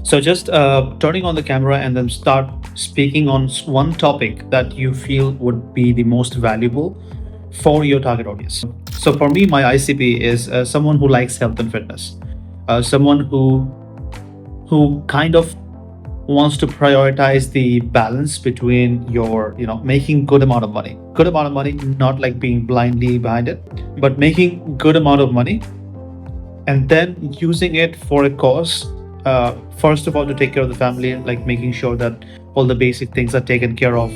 So just turning on the camera and then start speaking on one topic that you feel would be the most valuable for your target audience. So for me, my ICP is someone who likes health and fitness, someone who kind of wants to prioritize the balance between your making good amount of money, not like being blindly behind it, but making good amount of money and then using it for a cause. First of all, to take care of the family, like making sure that all the basic things are taken care of,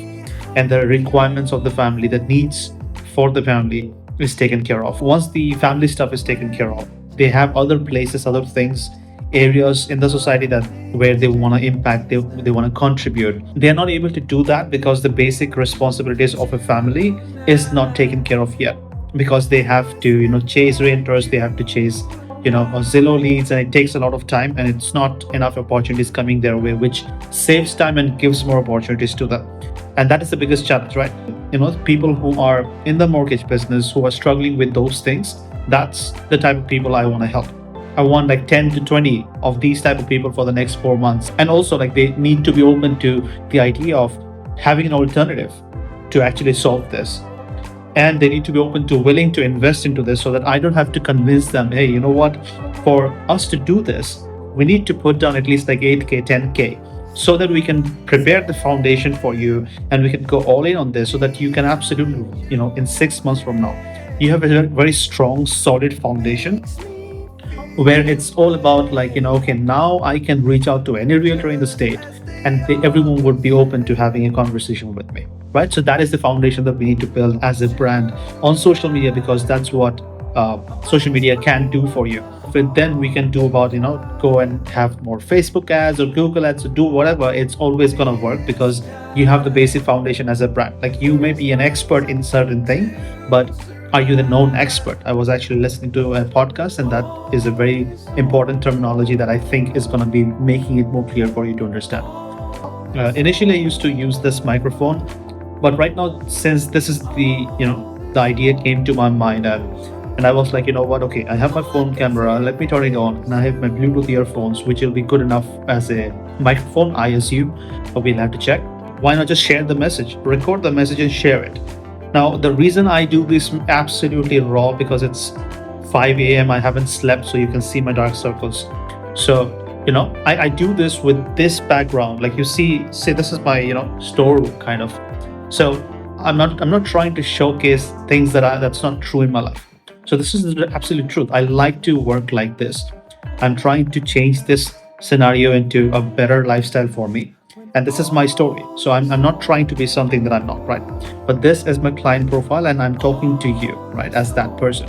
and the requirements of the family, the needs for the family is taken care of. Once the family stuff is taken care of, they have other places, other things, areas in the society that where they want to impact, they want to contribute. They are not able to do that because the basic responsibilities of a family is not taken care of yet, because they have to chase renters, they have to chase Zillow leads, and it takes a lot of time, and it's not enough opportunities coming their way, which saves time and gives more opportunities to them. And that is the biggest challenge, right? People who are in the mortgage business, who are struggling with those things, that's the type of people I want to help. I want like 10 to 20 of these type of people for the next 4 months. And also, like, they need to be open to the idea of having an alternative to actually solve this, and they need to be open to willing to invest into this, so that I don't have to convince them, hey, you know what, for us to do this, we need to put down at least like 8K, 10K, so that we can prepare the foundation for you, and we can go all in on this, so that you can absolutely, in 6 months from now, you have a very strong, solid foundation where it's all about like, okay, now I can reach out to any realtor in the state, and everyone would be open to having a conversation with me, right? So that is the foundation that we need to build as a brand on social media, because that's what social media can do for you. But then we can do about, go and have more Facebook ads or Google ads, or do whatever. It's always going to work because you have the basic foundation as a brand. Like, you may be an expert in certain thing, but are you the known expert? I was actually listening to a podcast, and that is a very important terminology that I think is going to be making it more clear for you to understand. Initially, I used to use this microphone, but right now, since this is the idea came to my mind, and I was like, you know what? Okay, I have my phone camera. Let me turn it on, and I have my Bluetooth earphones, which will be good enough as a microphone, I assume. But we'll have to check. Why not just share the message, record the message, and share it? Now, the reason I do this absolutely raw, because it's 5 a.m. I haven't slept, so you can see my dark circles. So, I do this with this background. Like, you see, this is my, storeroom kind of. So I'm not trying to showcase things that's not true in my life. So this is the absolute truth. I like to work like this. I'm trying to change this scenario into a better lifestyle for me. And this is my story. So I'm not trying to be something that I'm not, right? But this is my client profile, and I'm talking to you, right, as that person.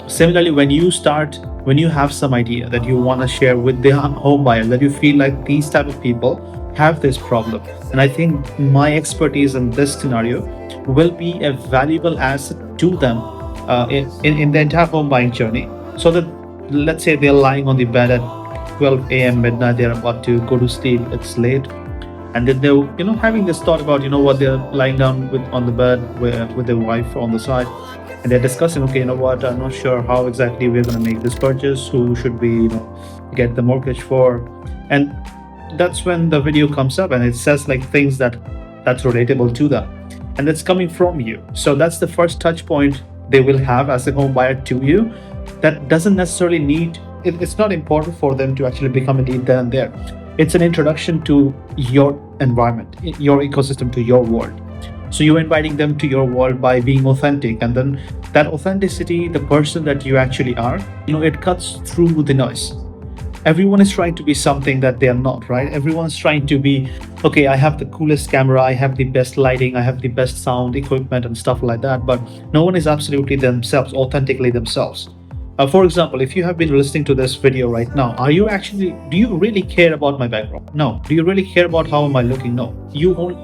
Similarly, when you have some idea that you want to share with the home buyer, that you feel like these type of people have this problem, and I think my expertise in this scenario will be a valuable asset to them in the entire home buying journey. So that, let's say they're lying on the bed at 12 a.m. midnight, they're about to go to sleep, it's late, and then they're having this thought about what they're lying down on the bed with their wife on the side, and they're discussing, okay, I'm not sure how exactly we're going to make this purchase, who should we get the mortgage for. And that's when the video comes up, and it says like things that's relatable to them, and that's coming from you. So that's the first touch point they will have as a home buyer to you. That doesn't necessarily need it's not important for them to actually become a lead then and there. It's an introduction to your environment, your ecosystem, to your world. So you're inviting them to your world by being authentic, and then that authenticity, the person that you actually are, it cuts through the noise. Everyone is trying to be something that they are not, right? Everyone's trying to be, okay, I have the coolest camera, I have the best lighting, I have the best sound equipment and stuff like that, but no one is absolutely themselves, authentically themselves. For example, if you have been listening to this video right now, do you really care about my background? No. Do you really care about how am I looking? No.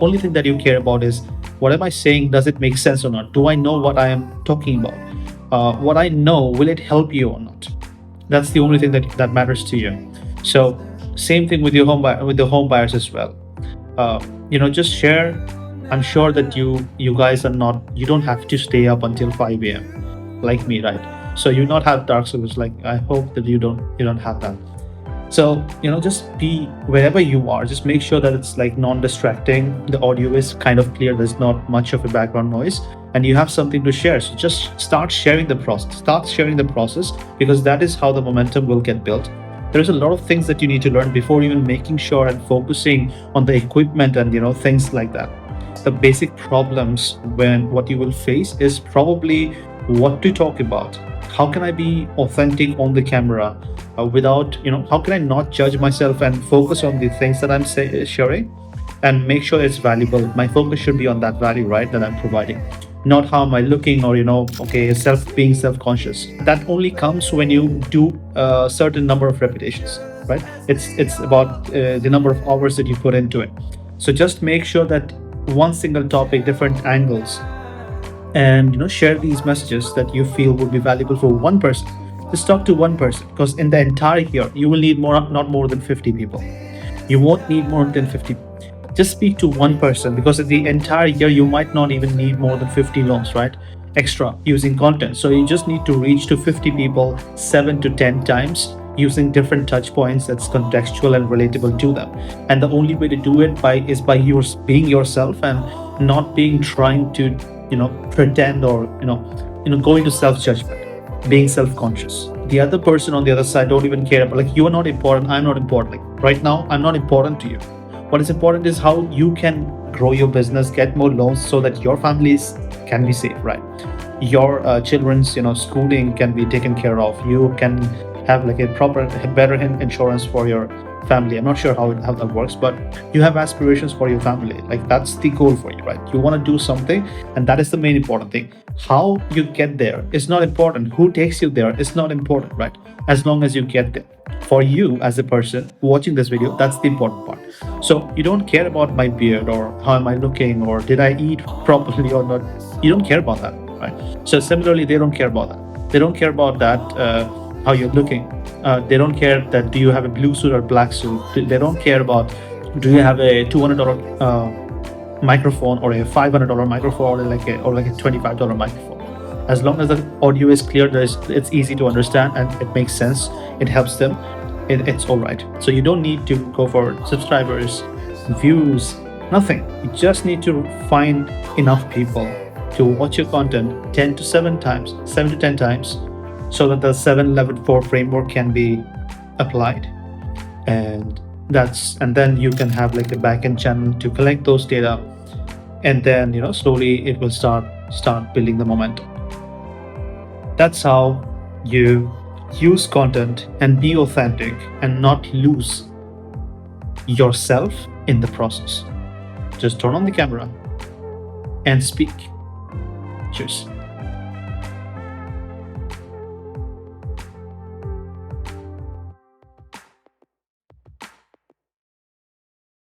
Only thing that you care about is, what am I saying? Does it make sense or not? Do I know what I am talking about? What I know, will it help you or not? That's the only thing that matters to you. So same thing with the home buyers as well. Just share. I'm sure that you guys you don't have to stay up until 5 a.m. like me, right? So you not have dark circles. Like, I hope that you don't have that. So, just be wherever you are, just make sure that it's like non-distracting. The audio is kind of clear, there's not much of a background noise, and you have something to share. So just start sharing the process. Start sharing the process, because that is how the momentum will get built. There's a lot of things that you need to learn before even making sure and focusing on the equipment and things like that. The basic problems when what you will face is probably what to talk about. How can I be authentic on the camera without, how can I not judge myself and focus on the things that I'm sharing and make sure it's valuable? My focus should be on that value, right, that I'm providing, not how am I looking, or okay, being self-conscious. That only comes when you do a certain number of repetitions, right? It's about the number of hours that you put into it. So just make sure that one single topic, different angles, and share these messages that you feel would be valuable for one person. Just talk to one person, because in the entire year you will need more, not more than 50 people. You won't need more than 50. Just speak to one person, because in the entire year you might not even need more than 50 loans, right? Extra using content. So you just need to reach to 50 people 7 to 10 times using different touch points that's contextual and relatable to them. And the only way to do it is by being yourself, and not being trying to pretend, or go into self-judgment, being self-conscious. The other person on the other side don't even care about, like, you are not important, I'm not important. Like right now I'm not important to you. What is important is how you can grow your business, get more loans, so that your families can be safe, right? Your children's schooling can be taken care of. You can have like a proper, better insurance for your family. I'm not sure how that works, but you have aspirations for your family. Like that's the goal for you, right? You want to do something, and that is the main important thing. How you get there is not important. Who takes you there is not important, right? As long as you get there. For you as a person watching this video, that's the important part. So you don't care about my beard, or how am I looking, or did I eat properly or not. You don't care about that, right? So similarly, they don't care about that. They don't care about that, how you're looking. They don't care that do you have a blue suit or black suit. They don't care about do you have a $200 microphone, or a $500 microphone, or like a $25 microphone. As long as the audio is clear, it's easy to understand and it makes sense, it helps them, it's all right. So you don't need to go for subscribers, views, nothing. You just need to find enough people to watch your content 7 to 10 times, so that the 7-11-4 framework can be applied. And then you can have like a backend channel to collect those data, and then slowly it will start building the momentum. That's how you use content and be authentic and not lose yourself in the process. Just turn on the camera and speak. Cheers.